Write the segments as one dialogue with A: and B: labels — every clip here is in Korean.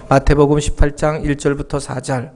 A: 마태복음 18장 1절부터 4절.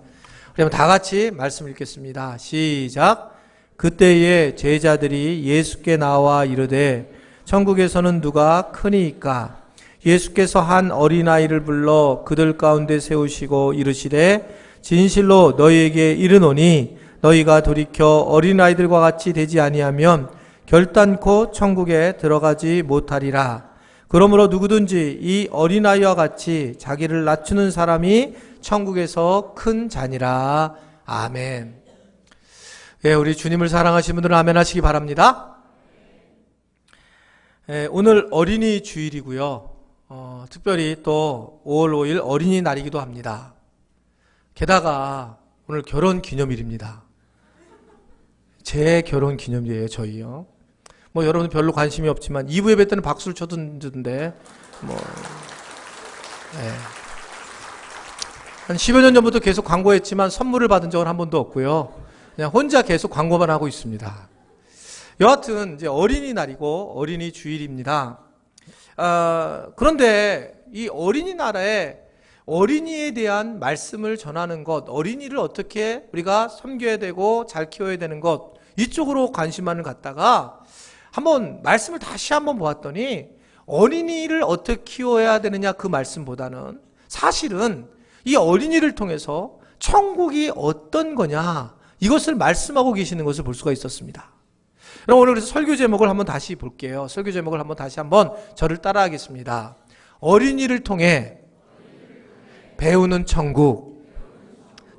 A: 그러면 다 같이 말씀 읽겠습니다. 시작. 그때에 제자들이 예수께 나와 이르되 천국에서는 누가 크니이까? 예수께서 한 어린아이를 불러 그들 가운데 세우시고 이르시되 진실로 너희에게 이르노니 너희가 돌이켜 어린아이들과 같이 되지 아니하면 결단코 천국에 들어가지 못하리라. 그러므로 누구든지 이 어린아이와 같이 자기를 낮추는 사람이 천국에서 큰 자니라. 아멘. 예, 우리 주님을 사랑하시는 분들은 아멘 하시기 바랍니다. 예, 오늘 어린이 주일이고요. 특별히 또 5월 5일 어린이날이기도 합니다. 게다가 오늘 결혼 기념일입니다. 제 결혼 기념일이에요, 저희요. 뭐 여러분 별로 관심이 없지만 2부 예배 때는 박수를 쳐던지던데 한 10여 년 전부터 계속 광고했지만 선물을 받은 적은 한 번도 없고요. 그냥 혼자 계속 광고만 하고 있습니다. 여하튼 이제 어린이날이고 어린이 주일입니다. 그런데 이 어린이날에 어린이에 대한 말씀을 전하는 것, 어린이를 어떻게 우리가 섬겨야 되고 잘 키워야 되는 것, 이쪽으로 관심만을 갖다가 한번 말씀을 다시 한번 보았더니 어린이를 어떻게 키워야 되느냐 그 말씀보다는 사실은 이 어린이를 통해서 천국이 어떤 거냐 이것을 말씀하고 계시는 것을 볼 수가 있었습니다. 그럼 오늘 그래서 설교 제목을 한번 다시 볼게요. 설교 제목을 다시 한번 저를 따라하겠습니다. 어린이를 통해 배우는 천국.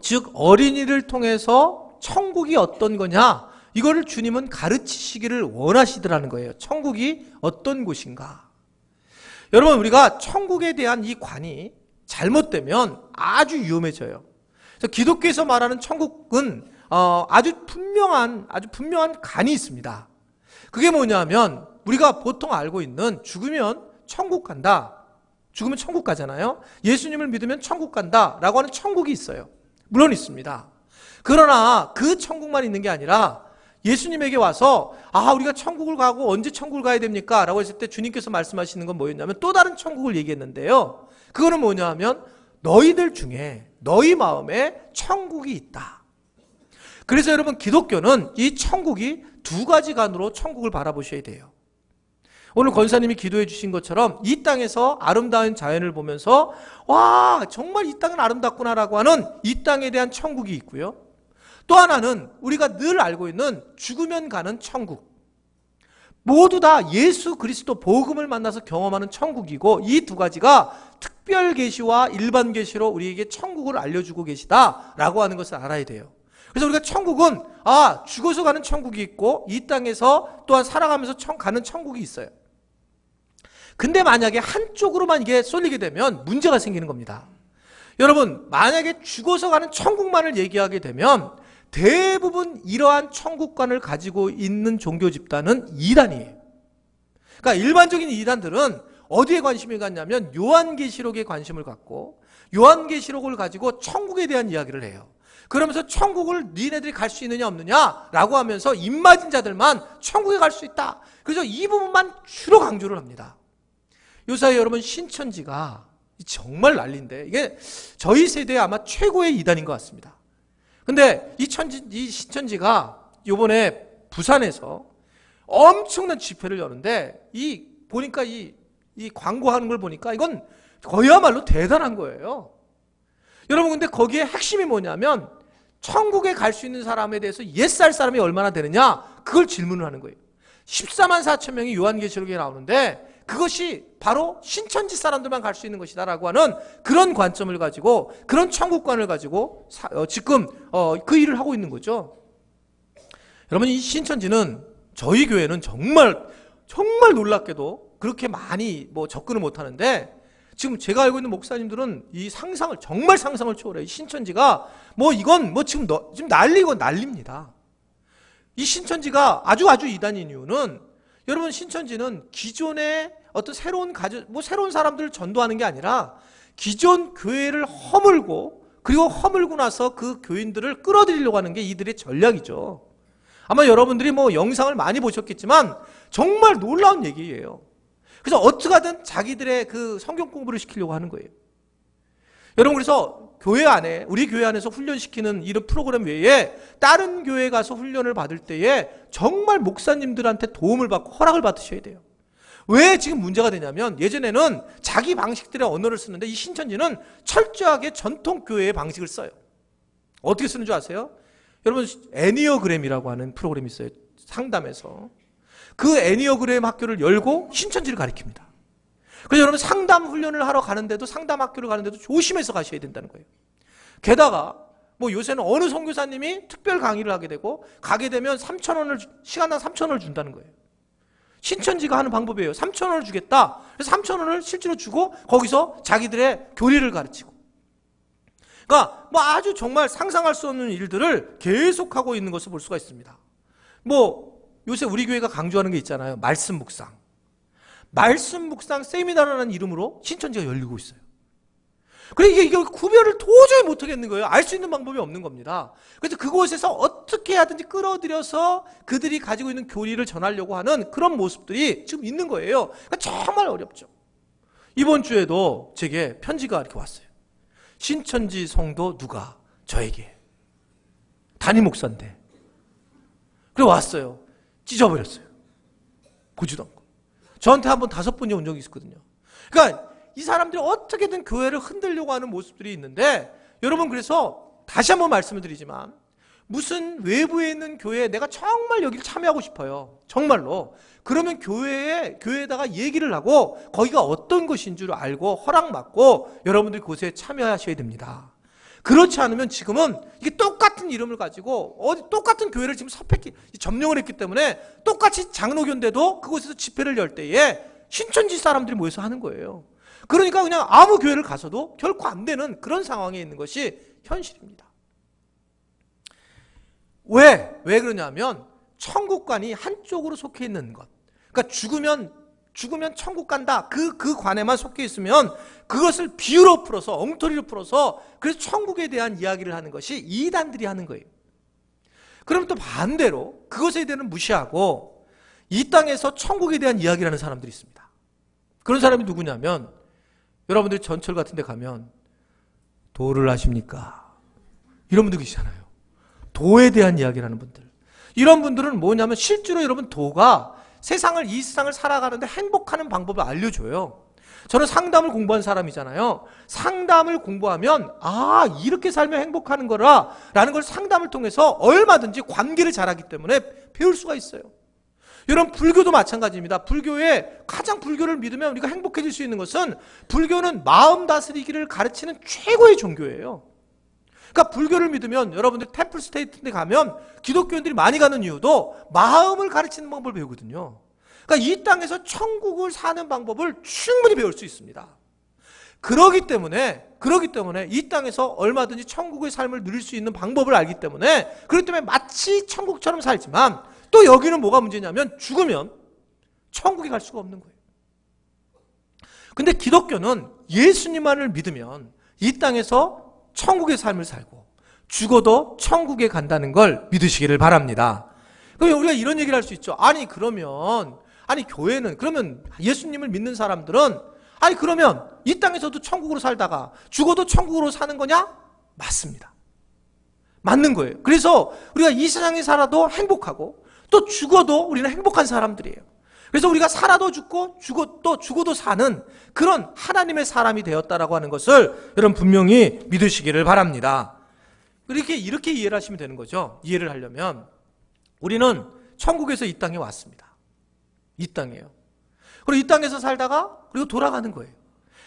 A: 즉 어린이를 통해서 천국이 어떤 거냐 이거를 주님은 가르치시기를 원하시더라는 거예요. 천국이 어떤 곳인가. 여러분 우리가 천국에 대한 이 관이 잘못되면 아주 위험해져요. 그래서 기독교에서 말하는 천국은 아주 분명한 간이 있습니다. 그게 뭐냐면 우리가 보통 알고 있는 죽으면 천국 간다. 죽으면 천국 가잖아요. 예수님을 믿으면 천국 간다라고 하는 천국이 있어요. 물론 있습니다. 그러나 그 천국만 있는 게 아니라 예수님에게 와서 우리가 천국을 가고 언제 천국을 가야 됩니까? 라고 했을 때 주님께서 말씀하시는 건 뭐였냐면 또 다른 천국을 얘기했는데요. 그거는 뭐냐 하면 너희들 중에 너희 마음에 천국이 있다. 그래서 여러분 기독교는 이 천국이 두 가지 간으로 천국을 바라보셔야 돼요. 오늘 권사님이 기도해 주신 것처럼 이 땅에서 아름다운 자연을 보면서 와 정말 이 땅은 아름답구나라고 하는 이 땅에 대한 천국이 있고요. 또 하나는 우리가 늘 알고 있는 죽으면 가는 천국. 모두 다 예수 그리스도 복음을 만나서 경험하는 천국이고 이 두 가지가 특별 계시와 일반 계시로 우리에게 천국을 알려주고 계시다라고 하는 것을 알아야 돼요. 그래서 우리가 천국은 죽어서 가는 천국이 있고 이 땅에서 또한 살아가면서 가는 천국이 있어요. 근데 만약에 한쪽으로만 이게 쏠리게 되면 문제가 생기는 겁니다. 여러분 만약에 죽어서 가는 천국만을 얘기하게 되면 대부분 이러한 천국관을 가지고 있는 종교 집단은 이단이에요. 그러니까 일반적인 이단들은 어디에 관심이 갖냐면 요한계시록에 관심을 갖고 요한계시록을 가지고 천국에 대한 이야기를 해요. 그러면서 천국을 니네들이 갈 수 있느냐 없느냐 라고 하면서 입맞은 자들만 천국에 갈 수 있다. 그래서 이 부분만 주로 강조를 합니다. 요사이 여러분 신천지가 정말 난리인데 이게 저희 세대의 아마 최고의 이단인 것 같습니다. 근데 이 신천지가 이번에 부산에서 엄청난 집회를 여는데 보니까 이 광고하는 걸 보니까 이건 그야말로 대단한 거예요. 여러분 근데 거기에 핵심이 뭐냐면 천국에 갈 수 있는 사람에 대해서 옛살 사람이 얼마나 되느냐 그걸 질문을 하는 거예요. 14만 4천 명이 요한계시록에 나오는데 그것이 바로 신천지 사람들만 갈 수 있는 것이다라고 하는 그런 관점을 가지고 그런 천국관을 가지고 지금 그 일을 하고 있는 거죠. 여러분 이 신천지는 저희 교회는 정말 놀랍게도 그렇게 많이 접근을 못 하는데 지금 제가 알고 있는 목사님들은 이 상상을 초월해요. 이 신천지가 이건 지금 난립니다. 이 신천지가 아주 이단인 이유는 여러분 신천지는 기존의 어떤 새로운 사람들을 전도하는 게 아니라 기존 교회를 허물고 그리고 허물고 나서 그 교인들을 끌어들이려고 하는 게 이들의 전략이죠. 아마 여러분들이 영상을 많이 보셨겠지만 정말 놀라운 얘기예요. 그래서 어떻게든 자기들의 그 성경 공부를 시키려고 하는 거예요. 여러분, 그래서 교회 안에, 우리 교회 안에서 훈련시키는 이런 프로그램 외에 다른 교회 가서 훈련을 받을 때에 정말 목사님들한테 도움을 받고 허락을 받으셔야 돼요. 왜 지금 문제가 되냐면, 예전에는 자기 방식들의 언어를 쓰는데 이 신천지는 철저하게 전통 교회의 방식을 써요. 어떻게 쓰는 줄 아세요? 여러분, 애니어그램이라고 하는 프로그램이 있어요. 상담에서. 그 애니어그램 학교를 열고 신천지를 가르칩니다. 그래서 여러분, 상담 훈련을 하러 가는데도, 상담 학교를 가는데도 조심해서 가셔야 된다는 거예요. 게다가 뭐 요새는 어느 선교사님이 특별 강의를 하게 되고, 가게 되면 3,000원을, 시간당 3,000원을 준다는 거예요. 신천지가 하는 방법이에요. 3,000원을 주겠다. 그래서 3,000원을 실제로 주고 거기서 자기들의 교리를 가르치고. 그러니까 뭐 아주 정말 상상할 수 없는 일들을 계속하고 있는 것을 볼 수가 있습니다. 뭐 요새 우리 교회가 강조하는 게 있잖아요. 말씀 묵상. 말씀 묵상 세미나라는 이름으로 신천지가 열리고 있어요. 그래, 이게 구별을 도저히 못하겠는 거예요. 알 수 있는 방법이 없는 겁니다. 그래서 그곳에서 어떻게 하든지 끌어들여서 그들이 가지고 있는 교리를 전하려고 하는 그런 모습들이 지금 있는 거예요. 그러니까 정말 어렵죠. 이번 주에도 제게 편지가 이렇게 왔어요. 신천지 성도 누가 저에게, 담임 목사인데, 그래 왔어요. 찢어버렸어요. 보지도 않고. 저한테 한번 5번이 온 적이 있었거든요. 그러니까 이 사람들이 어떻게든 교회를 흔들려고 하는 모습들이 있는데, 여러분, 그래서 다시 한번 말씀을 드리지만, 무슨 외부에 있는 교회에 내가 정말 여기를 참여하고 싶어요. 정말로. 그러면 교회에다가 얘기를 하고 거기가 어떤 것인 줄 알고 허락받고 여러분들이 그곳에 참여하셔야 됩니다. 그렇지 않으면 지금은 이게 똑같은 이름을 가지고 똑같은 교회를 지금 점령을 했기 때문에 똑같이 장로교인데도 그곳에서 집회를 열 때에 신천지 사람들이 모여서 하는 거예요. 그러니까 그냥 아무 교회를 가서도 결코 안 되는 그런 상황에 있는 것이 현실입니다. 왜 그러냐면 천국관이 한쪽으로 속해 있는 것. 그러니까 죽으면 천국 간다. 그 관에만 속해 있으면 그것을 비유로 풀어서, 엉터리로 풀어서, 그래서 천국에 대한 이야기를 하는 것이 이단들이 하는 거예요. 그럼 또 반대로 그것에 대해서는 무시하고 이 땅에서 천국에 대한 이야기를 하는 사람들이 있습니다. 그런 사람이 누구냐면, 여러분들이 전철 같은 데 가면 도를 아십니까? 이런 분들 계시잖아요. 도에 대한 이야기를 하는 분들. 이런 분들은 뭐냐면 실제로 여러분 도가 이 세상을 살아가는데 행복하는 방법을 알려줘요. 저는 상담을 공부한 사람이잖아요. 상담을 공부하면 이렇게 살면 행복하는 거라 라는 걸 상담을 통해서 얼마든지 관계를 잘하기 때문에 배울 수가 있어요. 여러분, 불교도 마찬가지입니다. 불교를 믿으면 우리가 행복해질 수 있는 것은, 불교는 마음 다스리기를 가르치는 최고의 종교예요. 그러니까 불교를 믿으면 여러분들 템플 스테이트에 가면 기독교인들이 많이 가는 이유도 마음을 가르치는 방법을 배우거든요. 그러니까 이 땅에서 천국을 사는 방법을 충분히 배울 수 있습니다. 그러기 때문에 이 땅에서 얼마든지 천국의 삶을 누릴 수 있는 방법을 알기 때문에, 그렇기 때문에 마치 천국처럼 살지만, 또 여기는 뭐가 문제냐면 죽으면 천국에 갈 수가 없는 거예요. 근데 기독교는 예수님만을 믿으면 이 땅에서 천국의 삶을 살고 죽어도 천국에 간다는 걸 믿으시기를 바랍니다. 그럼 우리가 이런 얘기를 할 수 있죠. 교회는, 그러면 예수님을 믿는 사람들은, 그러면 이 땅에서도 천국으로 살다가 죽어도 천국으로 사는 거냐? 맞습니다. 맞는 거예요. 그래서 우리가 이 세상에 살아도 행복하고 또 죽어도 우리는 행복한 사람들이에요. 그래서 우리가 살아도 죽고 죽어도 사는 그런 하나님의 사람이 되었다라고 하는 것을 여러분 분명히 믿으시기를 바랍니다. 이렇게 이해를 하시면 되는 거죠. 이해를 하려면 우리는 천국에서 이 땅에 왔습니다. 이 땅이에요. 그리고 이 땅에서 살다가 그리고 돌아가는 거예요.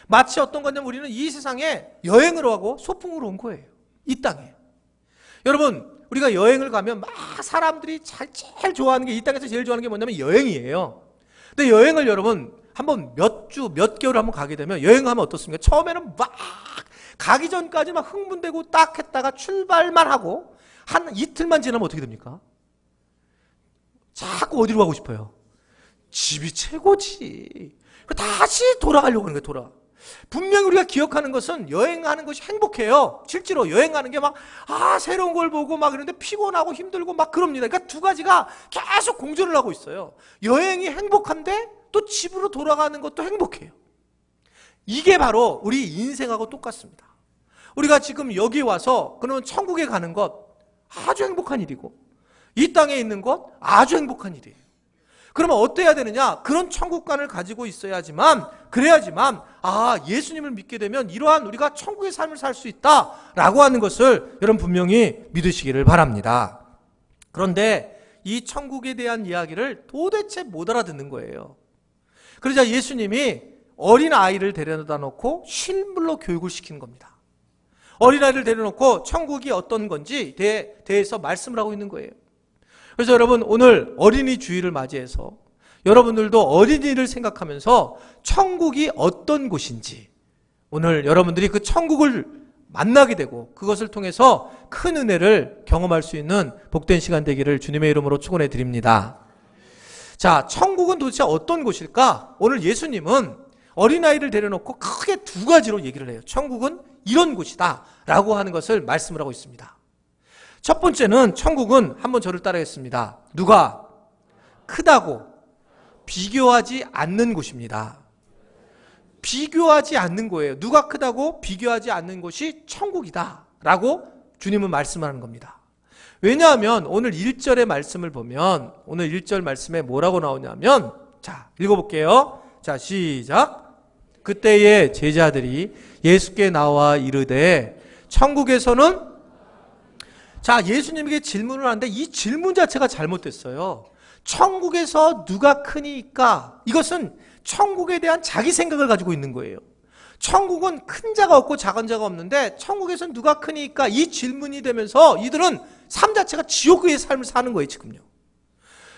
A: 마치 어떤 거냐면 우리는 이 세상에 여행을 하고 소풍으로 온 거예요. 이 땅에. 여러분, 우리가 여행을 가면 막 사람들이 제일 좋아하는 게, 이 땅에서 제일 좋아하는 게 뭐냐면 여행이에요. 근데 여행을 여러분 한번 몇 개월 한번 가게 되면, 여행하면 어떻습니까? 처음에는 막 가기 전까지 막 흥분되고 딱 했다가 출발만 하고 한 이틀만 지나면 어떻게 됩니까? 자꾸 어디로 가고 싶어요? 집이 최고지. 다시 돌아가려고 하는 거예요. 분명히 우리가 기억하는 것은 여행하는 것이 행복해요. 실제로 여행하는 게 막 새로운 걸 보고 막 이런데 피곤하고 힘들고 막 그럽니다. 그러니까 두 가지가 계속 공존을 하고 있어요. 여행이 행복한데 또 집으로 돌아가는 것도 행복해요. 이게 바로 우리 인생하고 똑같습니다. 우리가 지금 여기 와서 그러면 천국에 가는 것 아주 행복한 일이고 이 땅에 있는 것 아주 행복한 일이에요. 그러면 어때야 되느냐? 그런 천국관을 가지고 있어야지만, 그래야지만 예수님을 믿게 되면 이러한 우리가 천국의 삶을 살 수 있다라고 하는 것을 여러분 분명히 믿으시기를 바랍니다. 그런데 이 천국에 대한 이야기를 도대체 못 알아듣는 거예요. 그러자 예수님이 어린아이를 데려다 놓고 실물로 교육을 시키는 겁니다. 어린아이를 데려놓고 천국이 어떤 건지 대해서 말씀을 하고 있는 거예요. 그래서 여러분 오늘 어린이 주일을 맞이해서 여러분들도 어린이를 생각하면서 천국이 어떤 곳인지 오늘 여러분들이 그 천국을 만나게 되고 그것을 통해서 큰 은혜를 경험할 수 있는 복된 시간 되기를 주님의 이름으로 축원해 드립니다. 자, 천국은 도대체 어떤 곳일까? 오늘 예수님은 어린아이를 데려놓고 크게 두 가지로 얘기를 해요. 천국은 이런 곳이다 라고 하는 것을 말씀을 하고 있습니다. 첫 번째는 천국은, 한번 저를 따라하겠습니다. 누가 크다고 비교하지 않는 곳입니다. 비교하지 않는 거예요. 누가 크다고 비교하지 않는 곳이 천국이다 라고 주님은 말씀하는 겁니다. 왜냐하면 오늘 1절의 말씀을 보면 오늘 1절 말씀에 뭐라고 나오냐면, 자 읽어볼게요. 자 시작. 그때의 제자들이 예수께 나와 이르되 천국에서는, 자 예수님에게 질문을 하는데 이 질문 자체가 잘못됐어요. 천국에서 누가 크니까, 이것은 천국에 대한 자기 생각을 가지고 있는 거예요. 천국은 큰 자가 없고 작은 자가 없는데 천국에서는 누가 크니까 이 질문이 되면서 이들은 삶 자체가 지옥의 삶을 사는 거예요 지금요.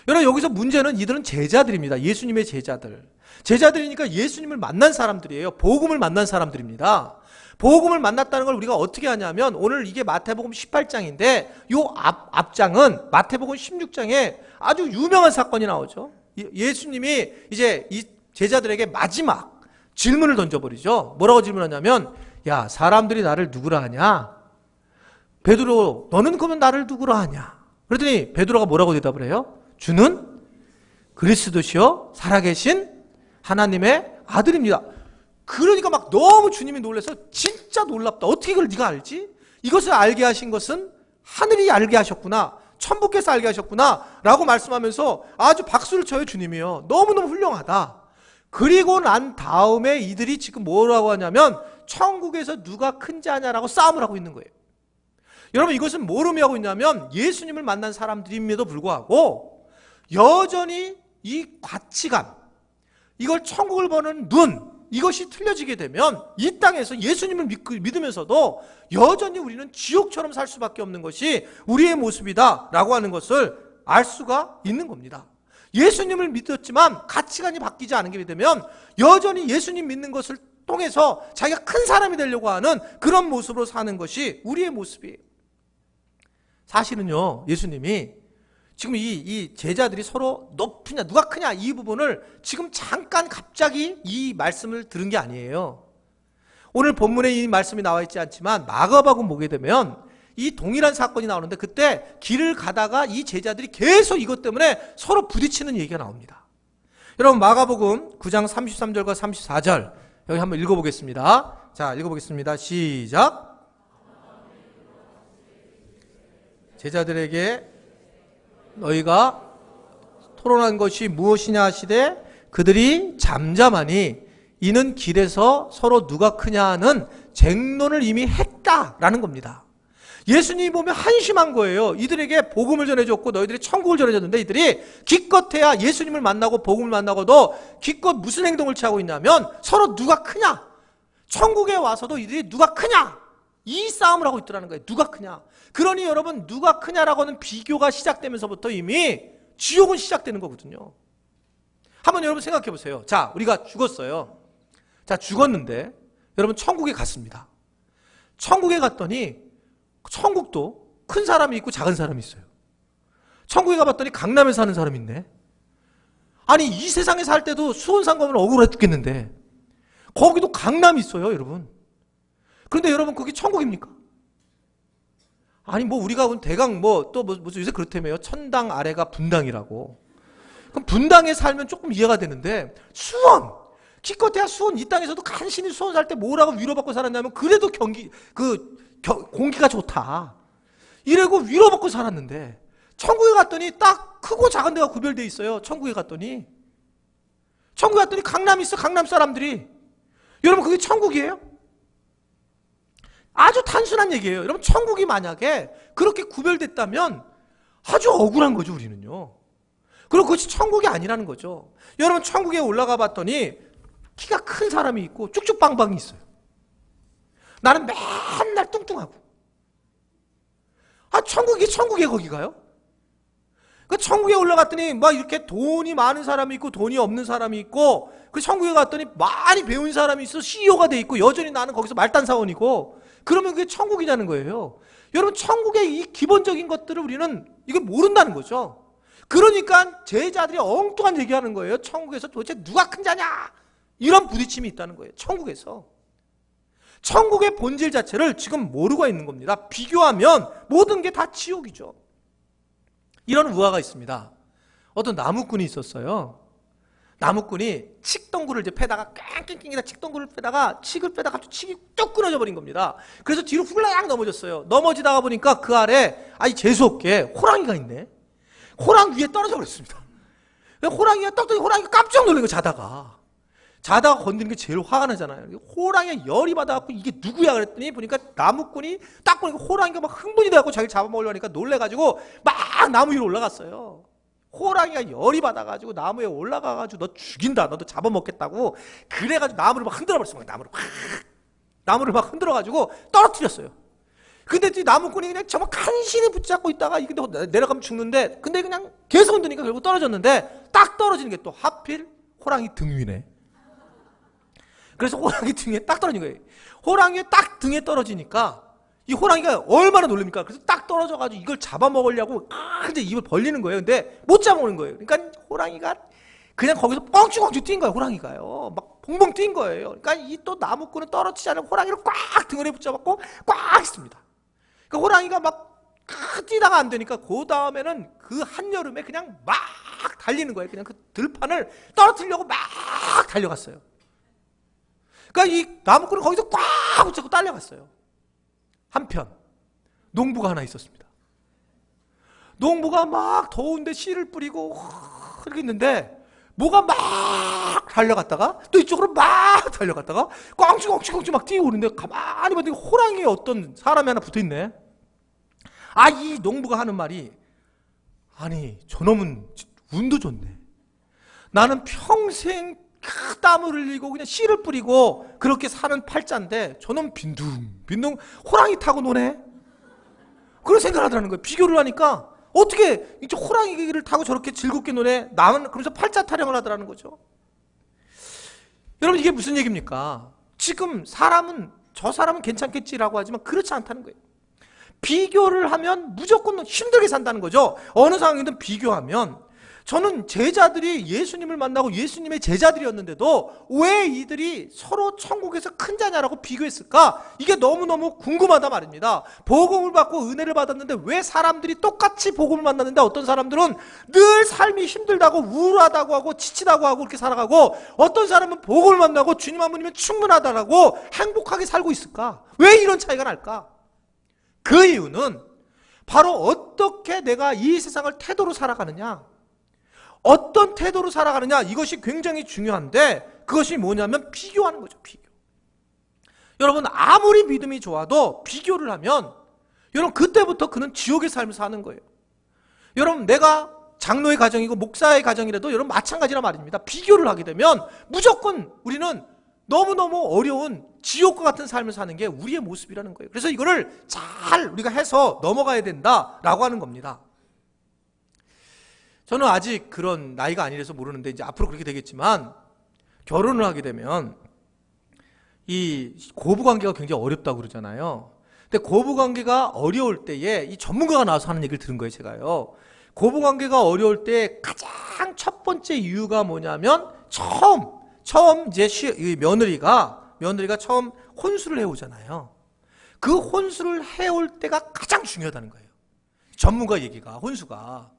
A: 여러분 여기서 문제는 이들은 제자들입니다. 예수님의 제자들. 제자들이니까 예수님을 만난 사람들이에요. 복음을 만난 사람들입니다. 복음을 만났다는 걸 우리가 어떻게 하냐면, 오늘 이게 마태복음 18장인데 요 앞장은 마태복음 16장에 아주 유명한 사건이 나오죠. 예수님이 이제 이 제자들에게 마지막 질문을 던져버리죠. 뭐라고 질문하냐면, 야 사람들이 나를 누구라 하냐? 베드로 너는 그러면 나를 누구라 하냐? 그랬더니 베드로가 뭐라고 대답을 해요? 주는 그리스도시요 살아계신 하나님의 아들입니다. 그러니까 막 너무 주님이 놀라서 진짜 놀랍다. 어떻게 이걸 네가 알지? 이것을 알게 하신 것은 하늘이 알게 하셨구나. 천부께서 알게 하셨구나 라고 말씀하면서 아주 박수를 쳐요 주님이요. 너무너무 훌륭하다. 그리고 난 다음에 이들이 지금 뭐라고 하냐면 천국에서 누가 큰 자냐라고 싸움을 하고 있는 거예요. 여러분 이것은 뭘 의미하고 있냐면, 예수님을 만난 사람들임에도 불구하고 여전히 이 가치관, 이걸 천국을 보는 눈, 이것이 틀려지게 되면 이 땅에서 예수님을 믿으면서도 여전히 우리는 지옥처럼 살 수밖에 없는 것이 우리의 모습이다 라고 하는 것을 알 수가 있는 겁니다. 예수님을 믿었지만 가치관이 바뀌지 않은 게 되면 여전히 예수님 믿는 것을 통해서 자기가 큰 사람이 되려고 하는 그런 모습으로 사는 것이 우리의 모습이에요. 사실은요, 예수님이 지금 이 제자들이 서로 높으냐 누가 크냐 이 부분을 지금 잠깐 갑자기 이 말씀을 들은 게 아니에요. 오늘 본문에 이 말씀이 나와 있지 않지만 마가복음 보게 되면 이 동일한 사건이 나오는데, 그때 길을 가다가 이 제자들이 계속 이것 때문에 서로 부딪히는 얘기가 나옵니다. 여러분 마가복음 9장 33절과 34절 여기 한번 읽어보겠습니다. 자 읽어보겠습니다. 시작. 제자들에게 너희가 토론한 것이 무엇이냐 하시되 그들이 잠잠하니 이는 길에서 서로 누가 크냐 하는 쟁론을 이미 했다라는 겁니다. 예수님이 보면 한심한 거예요. 이들에게 복음을 전해줬고 너희들이 천국을 전해줬는데 이들이 기껏해야 예수님을 만나고 복음을 만나고도 기껏 무슨 행동을 취하고 있냐면 서로 누가 크냐, 천국에 와서도 이들이 누가 크냐 이 싸움을 하고 있더라는 거예요. 누가 크냐. 그러니 여러분 누가 크냐라고 하는 비교가 시작되면서부터 이미 지옥은 시작되는 거거든요. 한번 여러분 생각해 보세요. 자 우리가 죽었어요. 자 죽었는데 여러분 천국에 갔습니다. 천국에 갔더니 천국도 큰 사람이 있고 작은 사람이 있어요. 천국에 가봤더니 강남에 사는 사람이 있네. 아니 이 세상에 살 때도 수원산 가면 억울해 죽겠는데 거기도 강남이 있어요 여러분. 그런데 여러분 그게 천국입니까? 아니 뭐 우리가 대강 무슨 요새 그렇다며요. 천당 아래가 분당이라고. 그럼 분당에 살면 조금 이해가 되는데 수원 기껏해야 수원 이 땅에서도 간신히 수원 살 때 뭐라고 위로받고 살았냐면 그래도 공기가 좋다. 이러고 위로받고 살았는데 천국에 갔더니 딱 크고 작은 데가 구별되어 있어요. 천국에 갔더니 강남이 있어. 강남 사람들이. 여러분 그게 천국이에요? 아주 단순한 얘기예요. 여러분 천국이 만약에 그렇게 구별됐다면 아주 억울한 거죠. 우리는요. 그리고 그것이 천국이 아니라는 거죠. 여러분 천국에 올라가 봤더니 키가 큰 사람이 있고 쭉쭉빵빵이 있어요. 나는 맨날 뚱뚱하고. 천국이 천국에 거기 가요? 그 천국에 올라갔더니 막 이렇게 돈이 많은 사람이 있고 돈이 없는 사람이 있고, 그 천국에 갔더니 많이 배운 사람이 있어 CEO가 돼 있고 여전히 나는 거기서 말단사원이고. 그러면 그게 천국이냐는 거예요. 여러분 천국의 이 기본적인 것들을 우리는 이게 모른다는 거죠. 그러니까 제자들이 엉뚱한 얘기하는 거예요. 천국에서 도대체 누가 큰 자냐? 이런 부딪힘이 있다는 거예요. 천국에서. 천국의 본질 자체를 지금 모르고 있는 겁니다. 비교하면 모든 게 다 지옥이죠. 이런 우화가 있습니다. 어떤 나무꾼이 있었어요. 나무꾼이 칡덩굴을 이제 패다가 깽깽깽이다 칡덩굴을 패다가 칡을 빼다가 칡이 뚝 끊어져 버린 겁니다. 그래서 뒤로 훌라양 넘어졌어요. 넘어지다가 보니까 그 아래 재수없게 호랑이가 있네. 호랑 위에 떨어져 버렸습니다. 호랑이가 떡떡이 호랑이가 깜짝 놀란 거 자다가 건드는 게 제일 화가 나잖아요. 호랑이가 열이 받아갖고 이게 누구야 그랬더니 보니까 나무꾼이 딱 보니까 호랑이가 막 흥분이 돼갖고 자기를 잡아먹으려고 하니까 놀래가지고 막 나무 위로 올라갔어요. 호랑이가 열이 받아가지고 나무에 올라가가지고 너 죽인다, 너도 잡아먹겠다고 그래가지고 나무를 막 흔들어버렸어요. 나무를 막 흔들어가지고 떨어뜨렸어요. 근데 이 나무꾼이 그냥 정말 간신히 붙잡고 있다가 이게 내려가면 죽는데, 근데 그냥 계속 흔드니까 결국 떨어졌는데 딱 떨어지는 게 또 하필 호랑이 등 위네. 그래서 호랑이 등에 딱 떨어진 거예요. 호랑이의 딱 등에 떨어지니까 이 호랑이가 얼마나 놀랍니까? 그래서 딱 떨어져가지고 이걸 잡아먹으려고 근데 입을 벌리는 거예요. 근데 못 잡아먹는 거예요. 그러니까 호랑이가 그냥 거기서 뻥쭉뻥쭉 뛴 거예요. 호랑이가요. 막 봉봉 뛴 거예요. 그러니까 이 또 나무꾼은 떨어지지 않은 호랑이를 꽉 등을 붙잡았고 꽉 했습니다. 그러니까 호랑이가 막 뛰다가 안 되니까 그 다음에는 그 한여름에 그냥 막 달리는 거예요. 그냥 그 들판을 떨어뜨리려고 막 달려갔어요. 그러니까 이 나무꾼은 거기서 꽉 붙잡고 딸려갔어요. 한편 농부가 하나 있었습니다. 농부가 막 더운데 씨를 뿌리고 이렇게 있는데 뭐가 막 달려갔다가 또 이쪽으로 막 달려갔다가 꽝충꽝충꽝충 막 뛰어오는데 가만히 봤더니 호랑이에 어떤 사람이 하나 붙어있네. 이 농부가 하는 말이, 아니 저놈은 운도 좋네. 나는 평생 땀을 흘리고 그냥 씨를 뿌리고 그렇게 사는 팔자인데 저놈 빈둥빈둥 호랑이 타고 노네. 그런 생각을 하더라는 거예요. 비교를 하니까 어떻게 이제 호랑이를 타고 저렇게 즐겁게 노네. 남은 그러면서 팔자 타령을 하더라는 거죠. 여러분 이게 무슨 얘기입니까? 지금 저 사람은 괜찮겠지라고 하지만 그렇지 않다는 거예요. 비교를 하면 무조건 힘들게 산다는 거죠. 어느 상황이든 비교하면. 저는 제자들이 예수님을 만나고 예수님의 제자들이었는데도 왜 이들이 서로 천국에서 큰 자냐라고 비교했을까? 이게 너무너무 궁금하다 말입니다. 복음을 받고 은혜를 받았는데 왜 사람들이 똑같이 복음을 만났는데 어떤 사람들은 늘 삶이 힘들다고 우울하다고 하고 지치다고 하고 그렇게 살아가고, 어떤 사람은 복음을 만나고 주님 한 분이면 충분하다라고 행복하게 살고 있을까? 왜 이런 차이가 날까? 그 이유는 바로 어떻게 내가 이 세상을 태도로 살아가느냐, 어떤 태도로 살아가느냐, 이것이 굉장히 중요한데 그것이 뭐냐면 비교하는 거죠. 비교. 여러분 아무리 믿음이 좋아도 비교를 하면 여러분 그때부터 그는 지옥의 삶을 사는 거예요. 여러분 내가 장로의 가정이고 목사의 가정이라도 여러분 마찬가지란 말입니다. 비교를 하게 되면 무조건 우리는 너무너무 어려운 지옥과 같은 삶을 사는 게 우리의 모습이라는 거예요. 그래서 이거를 잘 우리가 해서 넘어가야 된다라고 하는 겁니다. 저는 아직 그런 나이가 아니라서 모르는데 이제 앞으로 그렇게 되겠지만, 결혼을 하게 되면 이 고부관계가 굉장히 어렵다고 그러잖아요. 근데 고부관계가 어려울 때에 이 전문가가 나와서 하는 얘기를 들은 거예요, 제가요. 고부관계가 어려울 때 가장 첫 번째 이유가 뭐냐면 처음 이제 며느리가 처음 혼수를 해오잖아요. 그 혼수를 해올 때가 가장 중요하다는 거예요. 전문가 얘기가, 혼수가.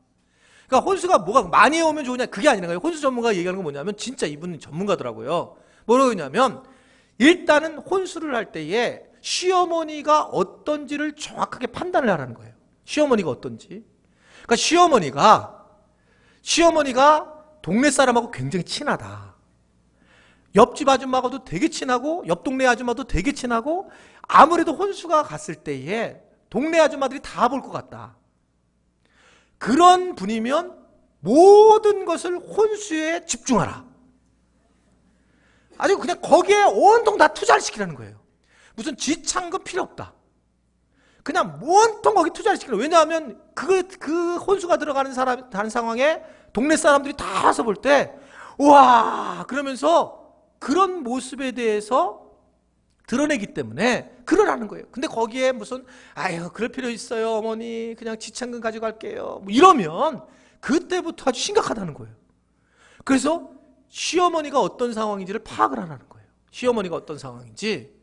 A: 그러니까 혼수가 뭐가 많이 해오면 좋으냐, 그게 아니라 거예요. 혼수 전문가가 얘기하는 건 뭐냐면 진짜 이분은 전문가더라고요. 뭐라고 했냐면 일단은 혼수를 할 때에 시어머니가 어떤지를 정확하게 판단을 하라는 거예요. 시어머니가 어떤지. 그러니까 시어머니가 동네 사람하고 굉장히 친하다. 옆집 아줌마하고도 되게 친하고 옆 동네 아줌마도 되게 친하고 아무래도 혼수가 갔을 때에 동네 아줌마들이 다 볼 것 같다. 그런 분이면 모든 것을 혼수에 집중하라. 아주 그냥 거기에 온통 다 투자를 시키라는 거예요. 무슨 지창금 필요 없다. 그냥 온통 거기 투자를 시키라. 왜냐하면 그 혼수가 들어가는 다른 상황에 동네 사람들이 다 와서 볼 때, 우와! 그러면서 그런 모습에 대해서 드러내기 때문에 그러라는 거예요. 근데 거기에 무슨, 아유, 그럴 필요 있어요, 어머니. 그냥 지창금 가져갈게요. 뭐 이러면 그때부터 아주 심각하다는 거예요. 그래서 시어머니가 어떤 상황인지를 파악을 하라는 거예요. 시어머니가 어떤 상황인지.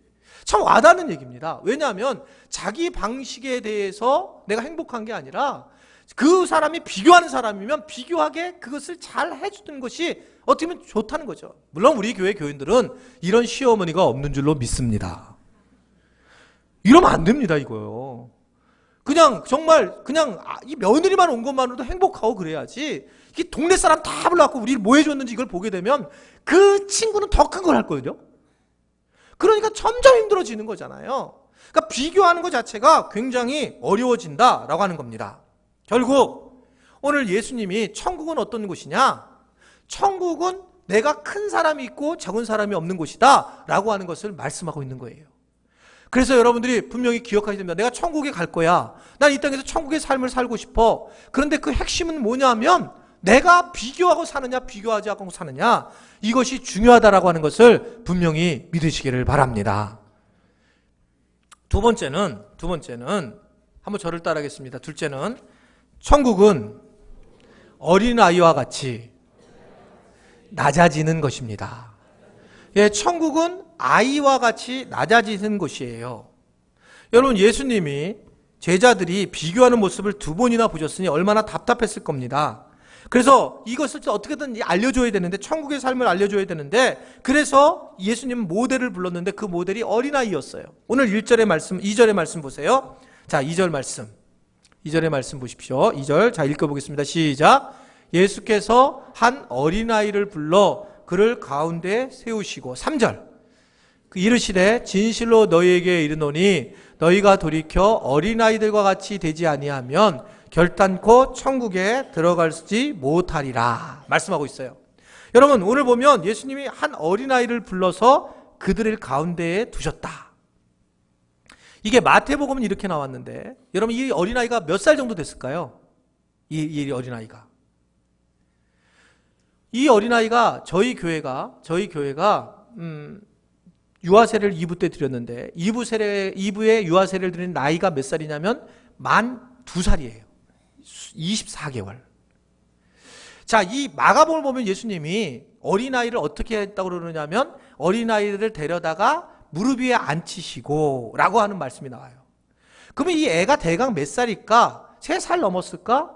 A: 참 와닿는 얘기입니다. 왜냐하면 자기 방식에 대해서 내가 행복한 게 아니라 그 사람이 비교하는 사람이면 비교하게 그것을 잘 해주는 것이 어떻게 보면 좋다는 거죠. 물론 우리 교회 교인들은 이런 시어머니가 없는 줄로 믿습니다. 이러면 안 됩니다, 이거요. 그냥 정말 그냥 이 며느리만 온 것만으로도 행복하고 그래야지. 이 동네 사람 다 불러갖고 우리를 뭐 해줬는지 이걸 보게 되면 그 친구는 더 큰 걸 할 거거든요. 그러니까 점점 힘들어지는 거잖아요. 그러니까 비교하는 것 자체가 굉장히 어려워진다라고 하는 겁니다. 결국 오늘 예수님이 천국은 어떤 곳이냐? 천국은 내가 큰 사람이 있고 적은 사람이 없는 곳이다 라고 하는 것을 말씀하고 있는 거예요. 그래서 여러분들이 분명히 기억하셔야 됩니다. 내가 천국에 갈 거야. 난 이 땅에서 천국의 삶을 살고 싶어. 그런데 그 핵심은 뭐냐면 내가 비교하고 사느냐 비교하지 않고 사느냐, 이것이 중요하다라고 하는 것을 분명히 믿으시기를 바랍니다. 두 번째는 한번 저를 따라하겠습니다. 둘째는 천국은 어린아이와 같이 낮아지는 것입니다. 예, 천국은 아이와 같이 낮아지는 곳이에요. 여러분, 예수님이 제자들이 비교하는 모습을 두 번이나 보셨으니 얼마나 답답했을 겁니다. 그래서 이것을 어떻게든 알려줘야 되는데, 천국의 삶을 알려줘야 되는데, 그래서 예수님은 모델을 불렀는데 그 모델이 어린아이였어요. 오늘 1절의 말씀, 2절의 말씀 보세요. 자, 2절 말씀. 2절의 말씀 보십시오. 2절. 자, 읽어보겠습니다. 시작. 예수께서 한 어린아이를 불러 그를 가운데 세우시고, 3절. 이르시되 진실로 너희에게 이르노니 너희가 돌이켜 어린아이들과 같이 되지 아니하면 결단코 천국에 들어가지 못하리라 말씀하고 있어요. 여러분, 오늘 보면 예수님이 한 어린아이를 불러서 그들을 가운데에 두셨다. 이게 마태복음은 이렇게 나왔는데, 여러분, 이 어린아이가 몇 살 정도 됐을까요? 이 어린아이가. 이 어린아이가 저희 교회가 유아세를 2부 때 드렸는데 2부에 유아세를 드린 나이가 몇 살이냐면 만 2살이에요. 24개월. 자, 이 마가복음을 보면 예수님이 어린아이를 어떻게 했다고 그러느냐면 어린아이를 데려다가 무릎 위에 앉히시고 라고 하는 말씀이 나와요. 그러면 이 애가 대강 몇 살일까? 3살 넘었을까?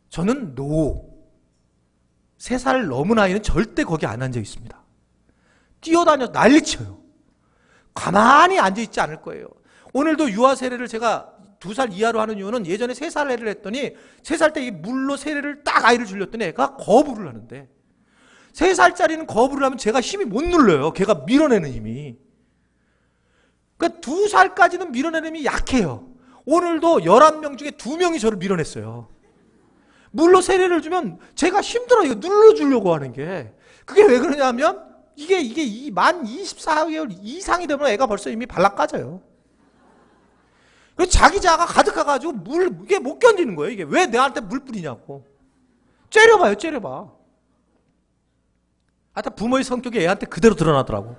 A: 저는 노. 3살 넘은 아이는 절대 거기 안 앉아 있습니다. 뛰어다녀 난리쳐요. 가만히 앉아 있지 않을 거예요. 오늘도 유아 세례를 제가 2살 이하로 하는 이유는 예전에 3살 애를 했더니 3살 때 이 물로 세례를 딱 아이를 줄였더니 애가 거부를 하는데, 3살짜리는 거부를 하면 제가 힘이 못 눌러요. 걔가 밀어내는 힘이. 그러니까 2살까지는 밀어내는 힘이 약해요. 오늘도 11명 중에 2명이 저를 밀어냈어요. 물로 세례를 주면 제가 힘들어요. 눌러주려고 하는 게. 그게 왜 그러냐면 이게 만 24개월 이상이 되면 애가 벌써 이미 발락 까져요. 그래서 자기 자아가 가득해가지고 이게 못 견디는 거예요. 이게 왜 내한테 물 뿌리냐고. 째려봐요, 째려봐. 하여튼 부모의 성격이 애한테 그대로 드러나더라고.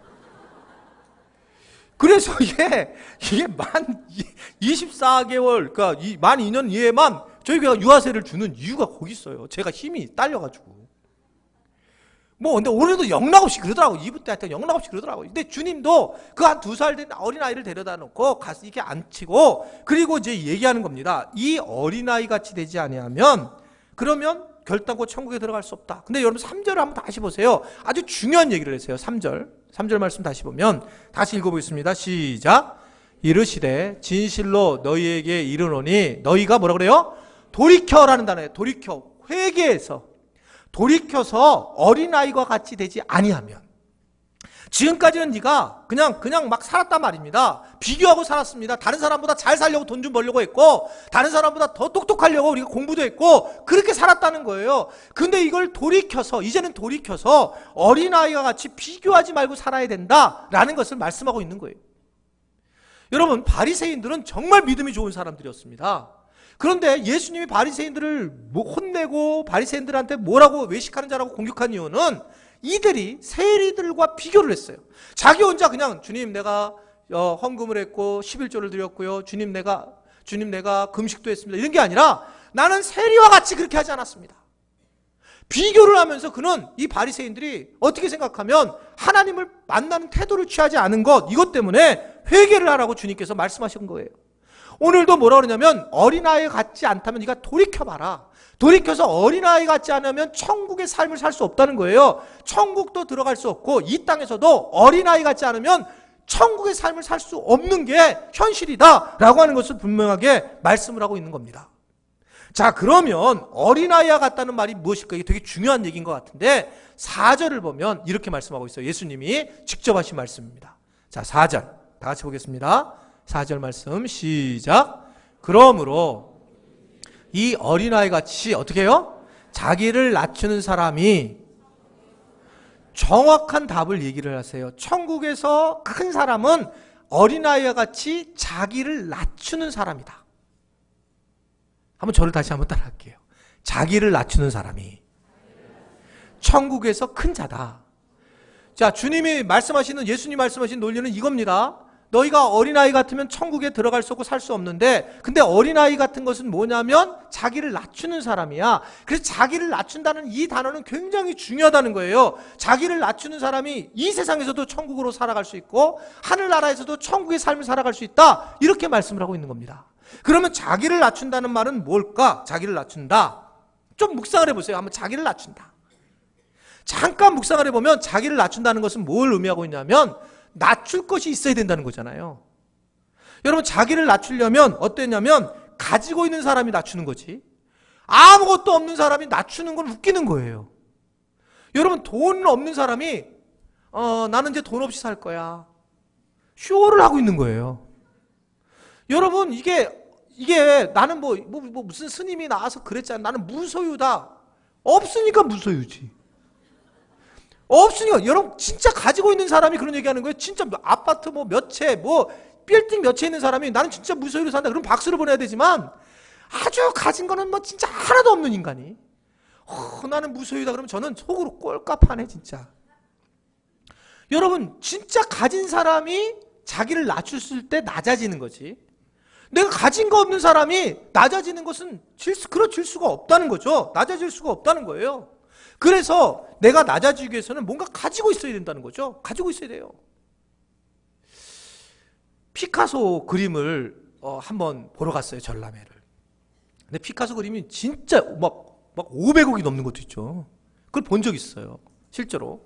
A: 그래서 이게 만 24개월, 그러니까 만 2년 이에만 저희 교회가 유아세를 주는 이유가 거기 있어요. 제가 힘이 딸려가지고. 근데 오늘도 영락없이 그러더라고. 2부 때 하여튼 영락없이 그러더라고. 근데 주님도 그 한 2살 된 어린아이를 데려다 놓고 가서 이렇게 앉히고, 그리고 이제 얘기하는 겁니다. 이 어린아이 같이 되지 아니하면, 그러면 결단코 천국에 들어갈 수 없다. 근데 여러분 3절을 한번 다시 보세요. 아주 중요한 얘기를 했어요. 3절 말씀 다시 보면 다시 읽어보겠습니다. 시작. 이르시되 진실로 너희에게 이르노니 너희가 뭐라 그래요? 돌이켜라는 단어예요. 돌이켜. 회개해서 돌이켜서 어린아이와 같이 되지 아니하면, 지금까지는 네가 그냥 막 살았단 말입니다. 비교하고 살았습니다. 다른 사람보다 잘 살려고 돈 좀 벌려고 했고, 다른 사람보다 더 똑똑하려고 우리가 공부도 했고, 그렇게 살았다는 거예요. 근데 이걸 돌이켜서, 이제는 돌이켜서 어린아이와 같이 비교하지 말고 살아야 된다라는 것을 말씀하고 있는 거예요. 여러분, 바리새인들은 정말 믿음이 좋은 사람들이었습니다. 그런데 예수님이 바리새인들을 혼내고 바리새인들한테 뭐라고 외식하는 자라고 공격한 이유는 이들이 세리들과 비교를 했어요. 자기 혼자 그냥 주님 내가 헌금을 했고 11조를 드렸고요. 주님 내가 금식도 했습니다. 이런 게 아니라 나는 세리와 같이 그렇게 하지 않았습니다. 비교를 하면서 그는, 이 바리새인들이 어떻게 생각하면 하나님을 만나는 태도를 취하지 않은 것, 이것 때문에 회개를 하라고 주님께서 말씀하신 거예요. 오늘도 뭐라 그러냐면 어린아이 같지 않다면 네가 돌이켜봐라. 돌이켜서 어린아이 같지 않으면 천국의 삶을 살 수 없다는 거예요. 천국도 들어갈 수 없고 이 땅에서도 어린아이 같지 않으면 천국의 삶을 살 수 없는 게 현실이다 라고 하는 것을 분명하게 말씀을 하고 있는 겁니다. 자, 그러면 어린아이와 같다는 말이 무엇일까? 이게 되게 중요한 얘기인 것 같은데 4절을 보면 이렇게 말씀하고 있어요. 예수님이 직접 하신 말씀입니다. 자, 4절 다 같이 보겠습니다. 4절 말씀 시작. 그러므로 이 어린아이 같이 어떻게 해요? 자기를 낮추는 사람이, 정확한 답을 얘기를 하세요. 천국에서 큰 사람은 어린아이와 같이 자기를 낮추는 사람이다. 한번 저를 다시 한번 따라할게요. 자기를 낮추는 사람이 천국에서 큰 자다. 자, 주님이 말씀하시는, 예수님 말씀하신 논리는 이겁니다. 너희가 어린아이 같으면 천국에 들어갈 수 없고 살 수 없는데, 근데 어린아이 같은 것은 뭐냐면 자기를 낮추는 사람이야. 그래서 자기를 낮춘다는 이 단어는 굉장히 중요하다는 거예요. 자기를 낮추는 사람이 이 세상에서도 천국으로 살아갈 수 있고 하늘나라에서도 천국의 삶을 살아갈 수 있다, 이렇게 말씀을 하고 있는 겁니다. 그러면 자기를 낮춘다는 말은 뭘까? 자기를 낮춘다, 좀 묵상을 해보세요. 한번 자기를 낮춘다, 잠깐 묵상을 해보면 자기를 낮춘다는 것은 뭘 의미하고 있냐면 낮출 것이 있어야 된다는 거잖아요. 여러분, 자기를 낮추려면 어땠냐면 가지고 있는 사람이 낮추는 거지, 아무것도 없는 사람이 낮추는 건 웃기는 거예요. 여러분, 돈 없는 사람이 나는 이제 돈 없이 살 거야, 쇼를 하고 있는 거예요. 여러분, 이게 나는 무슨 스님이 나와서 그랬잖아, 나는 무소유다. 없으니까 무소유지. 없으니까. 여러분, 진짜 가지고 있는 사람이 그런 얘기하는 거예요. 진짜 아파트 몇 채, 빌딩 몇 채 있는 사람이 나는 진짜 무소유로 산다, 그럼 박수를 보내야 되지만, 아주 가진 거는 진짜 하나도 없는 인간이 나는 무소유다 그러면 저는 속으로 꼴값하네 진짜. 여러분, 진짜 가진 사람이 자기를 낮췄을 때 낮아지는 거지, 내가 가진 거 없는 사람이 낮아지는 것은 그러질 수가 없다는 거죠. 낮아질 수가 없다는 거예요. 그래서 내가 낮아지기 위해서는 뭔가 가지고 있어야 된다는 거죠. 가지고 있어야 돼요. 피카소 그림을 한번 보러 갔어요, 전람회를. 근데 피카소 그림이 진짜 막 500억이 넘는 것도 있죠. 그걸 본 적 있어요, 실제로.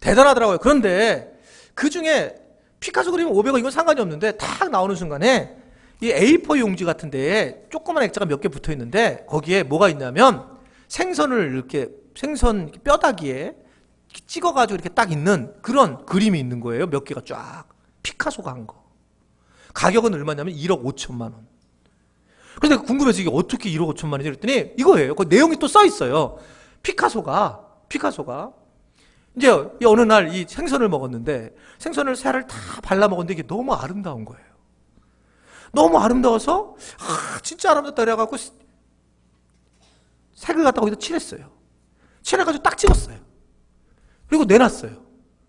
A: 대단하더라고요. 그런데 그 중에 피카소 그림은 500억, 이건 상관이 없는데 딱 나오는 순간에 이 A4 용지 같은 데에 조그만 액자가 몇 개 붙어 있는데, 거기에 뭐가 있냐면 생선 뼈다귀에 찍어가지고 이렇게 딱 있는 그런 그림이 있는 거예요. 몇 개가 쫙. 피카소가 한 거. 가격은 얼마냐면 1억 5천만 원. 그래서 궁금해서 이게 어떻게 1억 5천만 원이지 그랬더니 이거예요. 그 내용이 또 써 있어요. 피카소가 이제 어느 날 이 생선을 먹었는데, 생선을 살을 다 발라 먹었는데 이게 너무 아름다운 거예요. 너무 아름다워서 진짜 아름답다 그래갖고 색을 갖다가 거기다 칠했어요. 칠해가지고 딱 찍었어요. 그리고 내놨어요.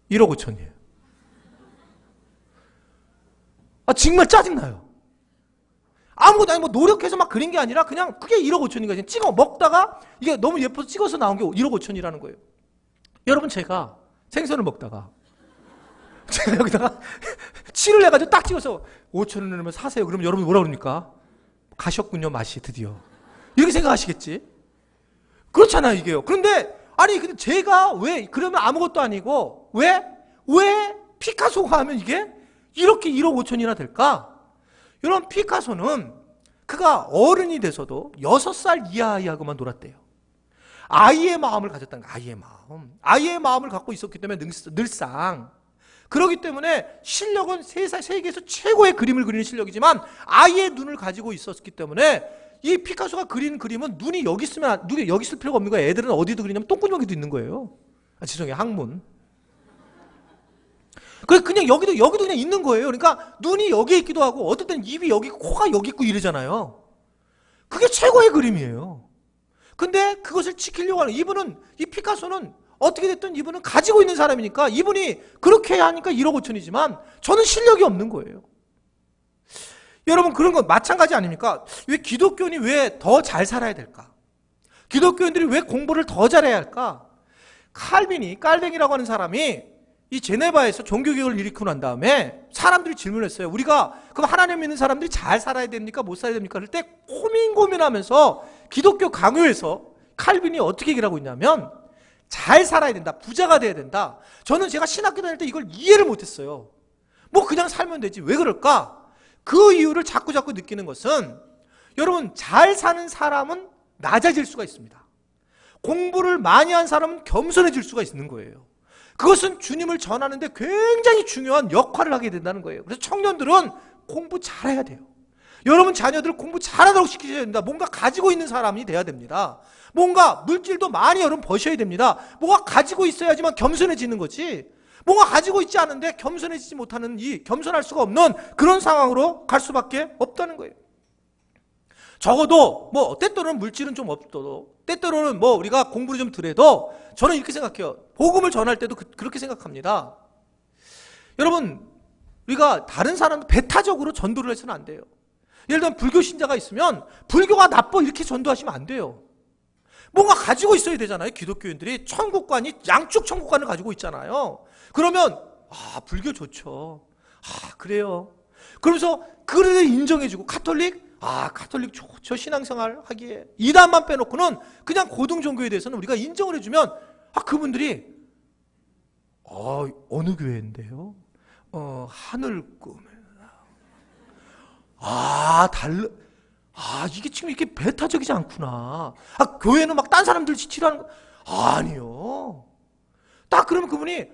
A: 1억 5천이에요. 정말 짜증나요. 아무것도 아니 노력해서 막 그린 게 아니라 그냥 그게 1억 5천인가, 그냥 찍어 먹다가 이게 너무 예뻐서 찍어서 나온 게 1억 5천이라는 거예요. 여러분, 제가 생선을 먹다가 제가 여기다가 칠을 해가지고 딱 찍어서 5천원 넣으면 사세요. 그러면 여러분 뭐라 그럽니까? 가셨군요, 맛이 드디어. 이렇게 생각하시겠지? 그렇잖아요, 이게요. 그런데 아니 근데 제가 왜 그러면 아무것도 아니고 왜 피카소가 하면 이게 이렇게 1억 5천이나 될까? 여러분, 피카소는 그가 어른이 돼서도 6살 이하 아이하고만 놀았대요. 아이의 마음을 가졌다는 거야. 아이의 마음을 갖고 있었기 때문에 늘상 그렇기 때문에 실력은 세계에서 최고의 그림을 그리는 실력이지만 아이의 눈을 가지고 있었기 때문에 이 피카소가 그린 그림은 눈이 여기 있으면 여기 있을 필요가 없는 거예요. 애들은 어디도 그리냐면 똥구멍에도 있는 거예요. 죄송해요, 항문. 그냥 여기도 그냥 있는 거예요. 그러니까 눈이 여기에 있기도 하고 어떨 때는 입이 여기 있고 코가 여기 있고 이러잖아요. 그게 최고의 그림이에요. 근데 그것을 지키려고 하는 이 피카소는 어떻게 됐든 이분은 가지고 있는 사람이니까 이분이 그렇게 하니까 1억 5천이지만 저는 실력이 없는 거예요. 여러분, 그런 건 마찬가지 아닙니까? 왜 기독교인이 왜 더 잘 살아야 될까? 기독교인들이 왜 공부를 더 잘해야 할까? 깔뱅이라고 하는 사람이 이 제네바에서 종교개혁을 일으키고 난 다음에 사람들이 질문했어요. 우리가 그럼 하나님 믿는 사람들이 잘 살아야 됩니까? 못 살아야 됩니까? 그럴 때 고민하면서 기독교 강요에서 칼빈이 어떻게 얘기를 하고 있냐면 잘 살아야 된다. 부자가 돼야 된다. 저는 제가 신학교 다닐 때 이걸 이해를 못했어요. 뭐 그냥 살면 되지. 왜 그럴까? 그 이유를 자꾸 느끼는 것은 여러분, 잘 사는 사람은 낮아질 수가 있습니다. 공부를 많이 한 사람은 겸손해질 수가 있는 거예요. 그것은 주님을 전하는데 굉장히 중요한 역할을 하게 된다는 거예요. 그래서 청년들은 공부 잘해야 돼요. 여러분 자녀들 공부 잘하도록 시키셔야 됩니다. 뭔가 가지고 있는 사람이 돼야 됩니다. 뭔가 물질도 많이 여러분 버셔야 됩니다. 뭔가 가지고 있어야지만 겸손해지는 거지. 뭔가 가지고 있지 않은데 겸손해지지 못하는 겸손할 수가 없는 그런 상황으로 갈 수밖에 없다는 거예요. 적어도 때때로는 물질은 좀 없어도 때때로는 우리가 공부를 좀 덜해도 저는 이렇게 생각해요. 복음을 전할 때도 그렇게 생각합니다. 여러분, 우리가 다른 사람 배타적으로 전도를 해서는 안 돼요. 예를 들면 불교 신자가 있으면 불교가 나빠 이렇게 전도하시면 안 돼요. 뭔가 가지고 있어야 되잖아요. 기독교인들이 양쪽 천국관을 가지고 있잖아요. 그러면 불교 좋죠. 그래요. 그러면서 그를 인정해주고 가톨릭 좋죠. 신앙생활 하기에. 이단만 빼놓고는 그냥 고등 종교에 대해서는 우리가 인정을 해주면 그분들이 어느 교회인데요? 하늘 꿈. 이게 지금 이렇게 배타적이지 않구나. 교회는 막 딴 사람들 지치라는 거. 아니요. 딱 그러면 그분이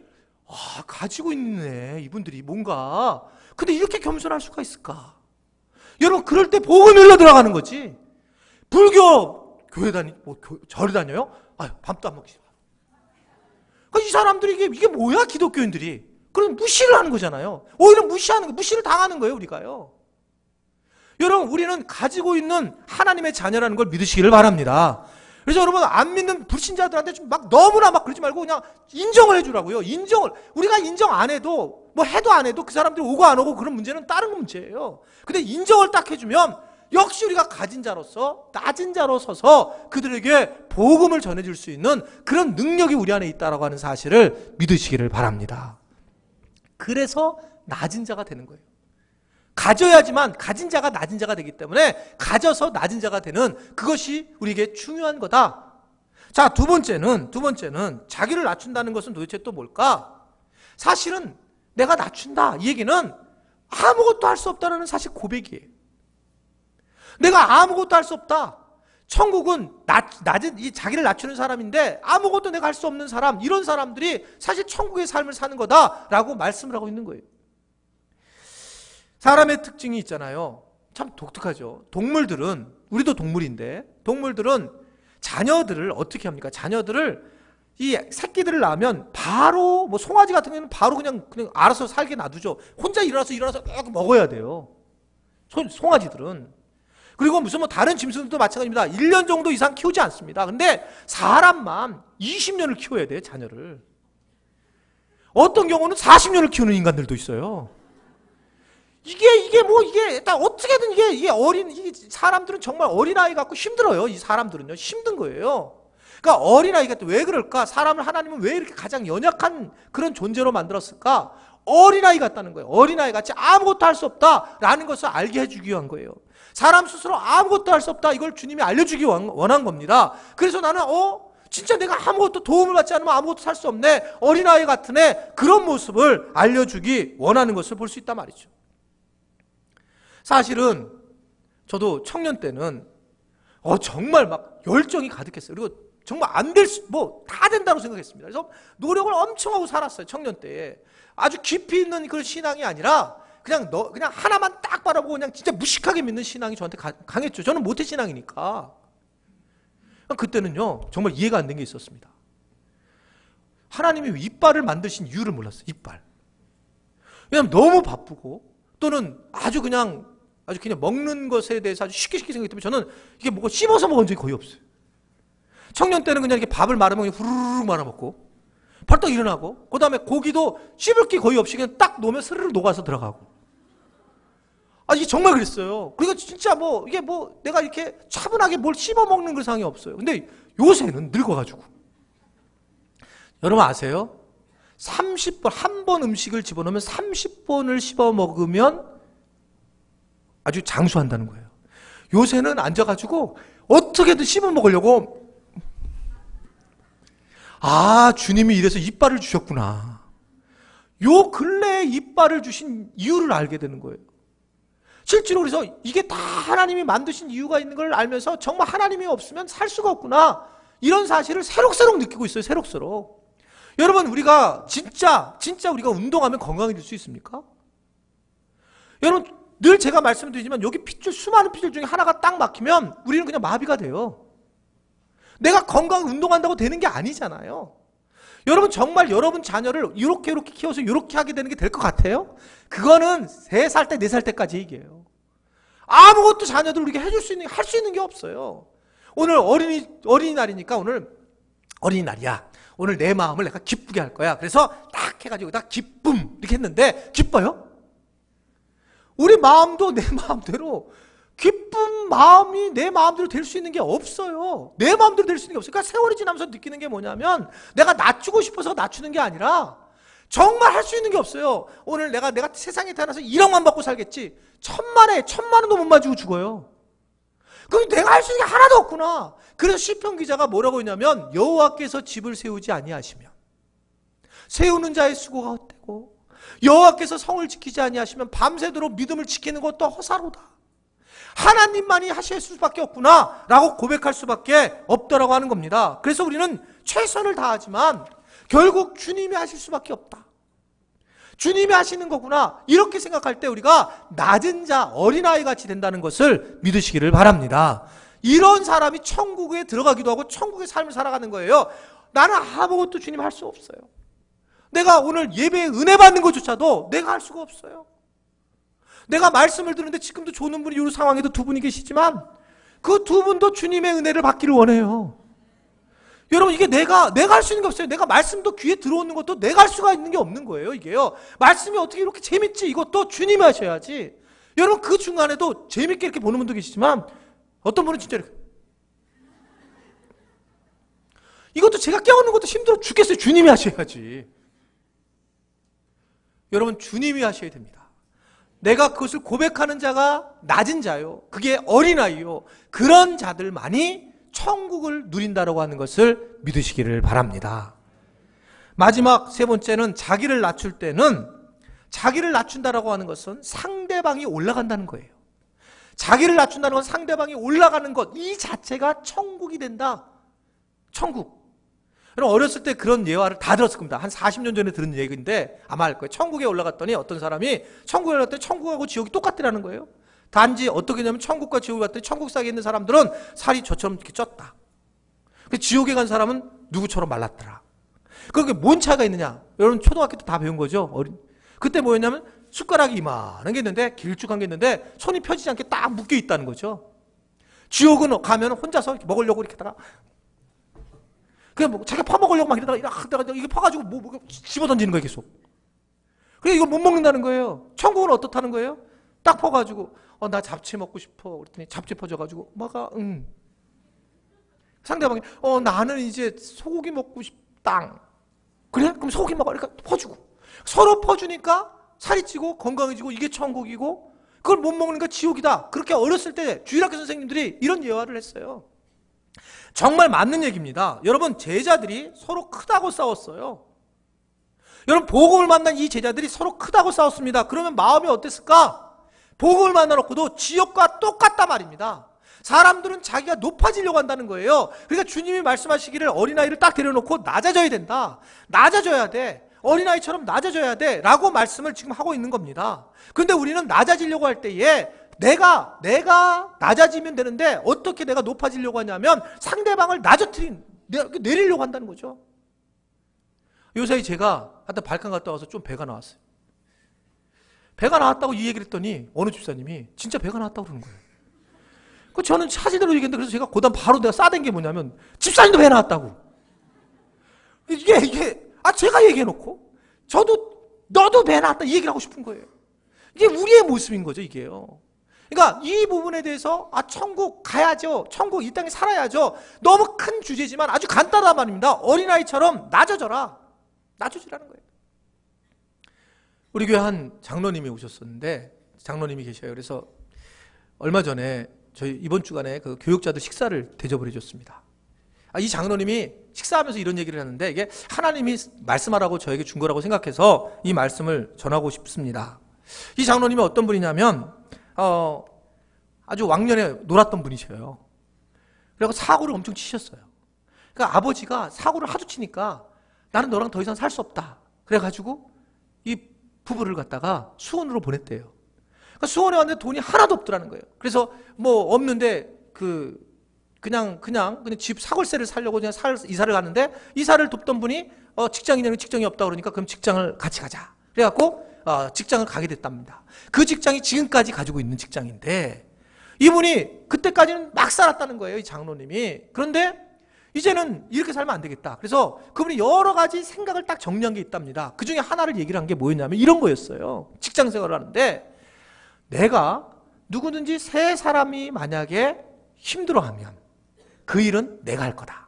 A: 가지고 있네, 이분들이 뭔가. 근데 이렇게 겸손할 수가 있을까? 여러분, 그럴 때 복음이 흘러 들어가는 거지. 불교 교회 절에 다녀요? 밥도 안 먹지. 이 사람들이 이게 뭐야, 기독교인들이? 그럼 무시를 하는 거잖아요. 오히려 무시를 당하는 거예요, 우리가요. 여러분, 우리는 가지고 있는 하나님의 자녀라는 걸 믿으시기를 바랍니다. 그래서 여러분, 안 믿는 불신자들한테 너무나 그러지 말고 그냥 인정을 해주라고요. 우리가 인정 안 해도, 해도 안 해도 그 사람들이 오고 안 오고 그런 문제는 다른 문제예요. 근데 인정을 딱 해주면 역시 우리가 가진 자로서, 낮은 자로 서서 그들에게 복음을 전해줄 수 있는 그런 능력이 우리 안에 있다라고 하는 사실을 믿으시기를 바랍니다. 그래서 낮은 자가 되는 거예요. 가져야지만 가진 자가 낮은 자가 되기 때문에 가져서 낮은 자가 되는 그것이 우리에게 중요한 거다. 자, 두 번째는 자기를 낮춘다는 것은 도대체 또 뭘까? 사실은 내가 낮춘다, 이 얘기는 아무것도 할 수 없다는 사실 고백이에요. 내가 아무것도 할 수 없다. 천국은 낮은 자기를 낮추는 사람인데 아무것도 내가 할 수 없는 사람, 이런 사람들이 사실 천국의 삶을 사는 거다라고 말씀을 하고 있는 거예요. 사람의 특징이 있잖아요. 참 독특하죠. 우리도 동물인데 동물들은 자녀들을 어떻게 합니까? 이 새끼들을 낳으면 바로 송아지 같은 경우는 바로 그냥 알아서 살게 놔두죠. 혼자 일어나서 먹어야 돼요. 송아지들은. 그리고 무슨 다른 짐승들도 마찬가지입니다. 1년 정도 이상 키우지 않습니다. 근데 사람만 20년을 키워야 돼요, 자녀를. 어떤 경우는 40년을 키우는 인간들도 있어요. 이게 일단 어떻게든 사람들은 정말 어린아이 갖고 힘들어요. 이 사람들은요, 힘든 거예요. 그러니까 어린아이가 또 왜 그럴까? 하나님은 왜 이렇게 가장 연약한 그런 존재로 만들었을까? 어린아이 같다는 거예요. 어린아이 같이 아무것도 할 수 없다라는 것을 알게 해주기 위한 거예요. 사람 스스로 아무것도 할 수 없다, 이걸 주님이 알려주기 원한 겁니다. 그래서 나는 진짜 내가 아무것도 도움을 받지 않으면 아무것도 살 수 없네, 어린아이 같은 애, 그런 모습을 알려주기 원하는 것을 볼 수 있단 말이죠. 사실은 저도 청년 때는 정말 막 열정이 가득했어요. 그리고 정말 안 될 다 된다고 생각했습니다. 그래서 노력을 엄청 하고 살았어요. 청년 때에 아주 깊이 있는 그런 신앙이 아니라 그냥 하나만 딱 바라보고 그냥 진짜 무식하게 믿는 신앙이 저한테 강했죠. 저는 모태 신앙이니까. 그때는요 정말 이해가 안 된 게 있었습니다. 하나님이 이빨을 만드신 이유를 몰랐어요. 이빨. 왜냐하면 너무 바쁘고 또는 아주 그냥 먹는 것에 대해서 아주 쉽게 생각했기 때문에 저는 이게 뭐가 씹어서 먹은 적이 거의 없어요. 청년 때는 그냥 이렇게 밥을 말아먹으면 후루룩 말아먹고 벌떡 일어나고, 그 다음에 고기도 씹을 게 거의 없이 그냥 딱 놓으면 스르륵 녹아서 들어가고. 이게 정말 그랬어요. 그리고 진짜 이게 내가 이렇게 차분하게 뭘 씹어 먹는 그 상황이 없어요. 근데 요새는 늙어가지고. 여러분 아세요? 30번, 한 번 음식을 집어넣으면 30번을 씹어 먹으면 아주 장수한다는 거예요. 요새는 앉아가지고 어떻게든 씹어 먹으려고, 주님이 이래서 이빨을 주셨구나. 요 근래에 이빨을 주신 이유를 알게 되는 거예요. 실제로 그래서 이게 다 하나님이 만드신 이유가 있는 걸 알면서 정말 하나님이 없으면 살 수가 없구나, 이런 사실을 새록새록 느끼고 있어요. 새록새록. 여러분, 우리가 진짜 우리가 운동하면 건강해질 수 있습니까? 여러분, 늘 제가 말씀드리지만 여기 핏줄, 수많은 핏줄 중에 하나가 딱 막히면 우리는 그냥 마비가 돼요. 내가 건강 운동한다고 되는 게 아니잖아요. 여러분, 정말 여러분 자녀를 이렇게 키워서 이렇게 하게 되는 게 될 것 같아요? 그거는 3살 때, 4살 때까지 얘기해요. 아무것도 자녀들 우리가 할 수 있는 게 없어요. 오늘 어린이날이니까 오늘 어린이날이야. 오늘 내 마음을 내가 기쁘게 할 거야. 그래서 딱 해가지고 딱 기쁨 이렇게 했는데 기뻐요? 우리 마음도 내 마음대로 기쁜 마음이 내 마음대로 될 수 있는 게 없어요. 내 마음대로 될 수 있는 게 없어요. 그러니까 세월이 지나면서 느끼는 게 뭐냐면 내가 낮추고 싶어서 낮추는 게 아니라 정말 할 수 있는 게 없어요. 오늘 내가 세상에 태어나서 1억만 받고 살겠지. 1,000만원도 못 가지고 죽어요. 그럼 내가 할 수 있는 게 하나도 없구나. 그래서 시편 기자가 뭐라고 했냐면 여호와께서 집을 세우지 아니하시면 세우는 자의 수고가 헛되고 여호와께서 성을 지키지 아니하시면 밤새도록 믿음을 지키는 것도 허사로다. 하나님만이 하실 수밖에 없구나 라고 고백할 수밖에 없다라고 하는 겁니다. 그래서 우리는 최선을 다하지만 결국 주님이 하실 수밖에 없다. 주님이 하시는 거구나 이렇게 생각할 때 우리가 낮은 자, 어린아이 같이 된다는 것을 믿으시기를 바랍니다. 이런 사람이 천국에 들어가기도 하고 천국의 삶을 살아가는 거예요. 나는 아무것도 주님 할 수 없어요. 내가 오늘 예배에 은혜 받는 것조차도 내가 할 수가 없어요. 내가 말씀을 듣는데 지금도 조는 분이 이 상황에도 2분이 계시지만 그 2분도 주님의 은혜를 받기를 원해요. 여러분, 이게 내가 할 수 있는 게 없어요. 내가 말씀도 귀에 들어오는 것도 내가 할 수가 있는 게 없는 거예요. 이게요. 말씀이 어떻게 이렇게 재밌지? 이것도 주님이 하셔야지. 여러분, 그 중간에도 재밌게 이렇게 보는 분도 계시지만 어떤 분은 진짜 이렇게 이것도 제가 깨우는 것도 힘들어 죽겠어요. 주님이 하셔야지. 여러분, 주님이 하셔야 됩니다. 내가 그것을 고백하는 자가 낮은 자요, 그게 어린아이요, 그런 자들만이 천국을 누린다라고 하는 것을 믿으시기를 바랍니다. 마지막 3번째는 자기를 낮출 때는, 자기를 낮춘다라고 하는 것은 상대방이 올라간다는 거예요. 자기를 낮춘다는 건 상대방이 올라가는 것, 이 자체가 천국이 된다. 천국. 여러분, 어렸을 때 그런 예화를 다 들었을 겁니다. 한 40년 전에 들은 얘기인데 아마 알 거예요. 천국에 올라갔더니 어떤 사람이 천국에 올라갔더니 천국하고 지옥이 똑같더라는 거예요. 단지 어떻게 되냐면 천국과 지옥을 갔더니 천국 사이에 있는 사람들은 살이 저처럼 이렇게 쪘다. 지옥에 간 사람은 누구처럼 말랐더라. 그게 뭔 차이가 있느냐? 여러분, 초등학교 때 다 배운 거죠. 그때 뭐였냐면 숟가락이 이만한 게 있는데, 길쭉한 게 있는데 손이 펴지지 않게 딱 묶여 있다는 거죠. 지옥은 가면 혼자서 이렇게 먹으려고 이렇게 다가 그냥 뭐 자기가 퍼먹으려고 막 이러다가 이게 퍼가지고 뭐 집어던지는 거예요, 계속. 그래, 이거 못 먹는다는 거예요. 천국은 어떻다는 거예요? 딱 퍼가지고 나 잡채 먹고 싶어 그랬더니 잡채 퍼져가지고 상대방이 나는 이제 소고기 먹고 싶다. 그래? 그럼 소고기 먹어. 그러니까 퍼주고. 서로 퍼주니까 살이 찌고 건강해지고 이게 천국이고 그걸 못 먹으니까 지옥이다. 그렇게 어렸을 때 주일학교 선생님들이 이런 예화를 했어요. 정말 맞는 얘기입니다. 여러분, 제자들이 서로 크다고 싸웠어요. 여러분, 복음을 만난 이 제자들이 서로 크다고 싸웠습니다. 그러면 마음이 어땠을까? 복음을 만나놓고도 지옥과 똑같단 말입니다. 사람들은 자기가 높아지려고 한다는 거예요. 그러니까 주님이 말씀하시기를 어린아이를 딱 데려놓고 낮아져야 된다. 낮아져야 돼. 어린아이처럼 낮아져야 돼. 라고 말씀을 지금 하고 있는 겁니다. 그런데 우리는 낮아지려고 할 때에 내가 낮아지면 되는데 어떻게 내가 높아지려고 하냐면 상대방을 내리려고 한다는 거죠. 요새 제가 하여튼 발칸 갔다 와서 좀 배가 나왔어요. 배가 나왔다고 이 얘기를 했더니 어느 집사님이 진짜 배가 나왔다고 그러는 거예요. 저는 사실대로 얘기했는데 그래서 제가 고단 바로 내가 싸댄 게 뭐냐면 집사님도 배 나왔다고. 제가 얘기해놓고 너도 배 나왔다 이 얘기를 하고 싶은 거예요. 이게 우리의 모습인 거죠, 이게요. 그러니까 이 부분에 대해서 천국 가야죠. 천국 이 땅에 살아야죠. 너무 큰 주제지만 아주 간단한 말입니다. 어린아이처럼 낮아져라. 낮아지라는 거예요. 우리 교회 한 장로님이 오셨었는데 장로님이 계셔요. 그래서 얼마 전에 저희 이번 주간에 그 교육자들 식사를 대접을 해줬습니다. 이 장로님이 식사하면서 이런 얘기를 하는데 이게 하나님이 말씀하라고 저에게 준 거라고 생각해서 이 말씀을 전하고 싶습니다. 이 장로님이 어떤 분이냐면 아주 왕년에 놀았던 분이셔요. 그래서 사고를 엄청 치셨어요. 그러니까 아버지가 사고를 하도 치니까 나는 너랑 더 이상 살 수 없다. 그래가지고 이 부부를 갖다가 수원으로 보냈대요. 그러니까 수원에 왔는데 돈이 하나도 없더라는 거예요. 그래서 뭐 없는데 그냥 집 사골세를 살려고 그냥 이사를 가는데 이사를 돕던 분이 직장인이라는 직장이 없다 그러니까 그럼 직장을 같이 가자. 그래갖고 직장을 가게 됐답니다. 그 직장이 지금까지 가지고 있는 직장인데 이분이 그때까지는 막 살았다는 거예요, 이 장로님이. 그런데 이제는 이렇게 살면 안 되겠다. 그래서 그분이 여러 가지 생각을 딱 정리한 게 있답니다. 그 중에 하나를 얘기를 한 게 뭐였냐면 이런 거였어요. 직장 생활을 하는데 내가 누구든지 세 사람이 만약에 힘들어하면 그 일은 내가 할 거다.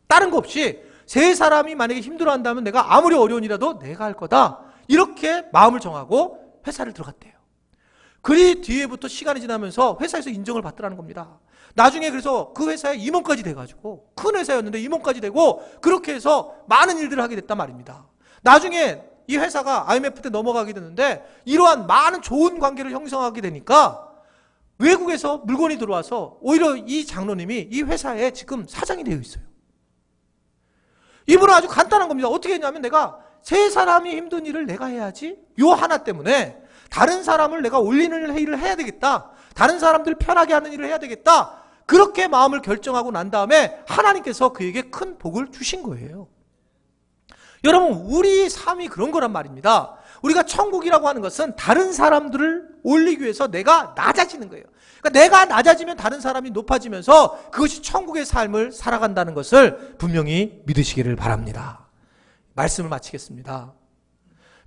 A: 다른 거 없이 세 사람이 만약에 힘들어한다면 내가 아무리 어려운 일이라도 내가 할 거다. 이렇게 마음을 정하고 회사를 들어갔대요. 그리 뒤에부터 시간이 지나면서 회사에서 인정을 받더라는 겁니다. 나중에 그래서 그 회사에 임원까지 돼가지고 큰 회사였는데 임원까지 되고 그렇게 해서 많은 일들을 하게 됐단 말입니다. 나중에 이 회사가 IMF 때 넘어가게 됐는데 이러한 많은 좋은 관계를 형성하게 되니까 외국에서 물건이 들어와서 오히려 이 장로님이 이 회사에 지금 사장이 되어 있어요. 이분은 아주 간단한 겁니다. 어떻게 했냐면 내가 세 사람이 힘든 일을 내가 해야지 요 하나 때문에 다른 사람을 내가 올리는 일을 해야 되겠다. 다른 사람들 편하게 하는 일을 해야 되겠다. 그렇게 마음을 결정하고 난 다음에 하나님께서 그에게 큰 복을 주신 거예요. 여러분, 우리 삶이 그런 거란 말입니다. 우리가 천국이라고 하는 것은 다른 사람들을 올리기 위해서 내가 낮아지는 거예요. 그러니까 내가 낮아지면 다른 사람이 높아지면서 그것이 천국의 삶을 살아간다는 것을 분명히 믿으시기를 바랍니다. 말씀을 마치겠습니다.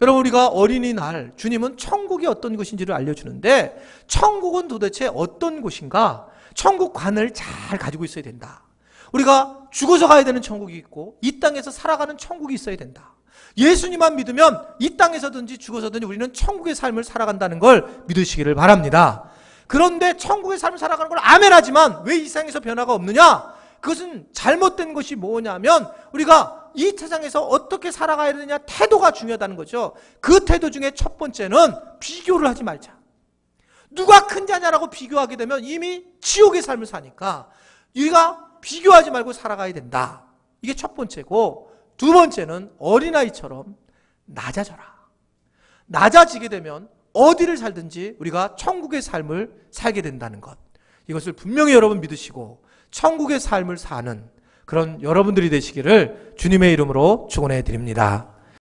A: 여러분, 우리가 어린이날 주님은 천국이 어떤 곳인지를 알려주는데 천국은 도대체 어떤 곳인가? 천국관을 잘 가지고 있어야 된다. 우리가 죽어서 가야 되는 천국이 있고 이 땅에서 살아가는 천국이 있어야 된다. 예수님만 믿으면 이 땅에서든지 죽어서든지 우리는 천국의 삶을 살아간다는 걸 믿으시기를 바랍니다. 그런데 천국의 삶을 살아가는 걸 아멘하지만 왜 이 세상에서 변화가 없느냐? 그것은 잘못된 것이 뭐냐면 우리가 이 세상에서 어떻게 살아가야 되느냐 태도가 중요하다는 거죠. 그 태도 중에 첫 번째는 비교를 하지 말자. 누가 큰 자냐라고 비교하게 되면 이미 지옥의 삶을 사니까 우리가 비교하지 말고 살아가야 된다. 이게 첫 번째고, 두 번째는 어린아이처럼 낮아져라. 낮아지게 되면 어디를 살든지 우리가 천국의 삶을 살게 된다는 것, 이것을 분명히 여러분 믿으시고 천국의 삶을 사는 그런 여러분들이 되시기를 주님의 이름으로 축원해 드립니다.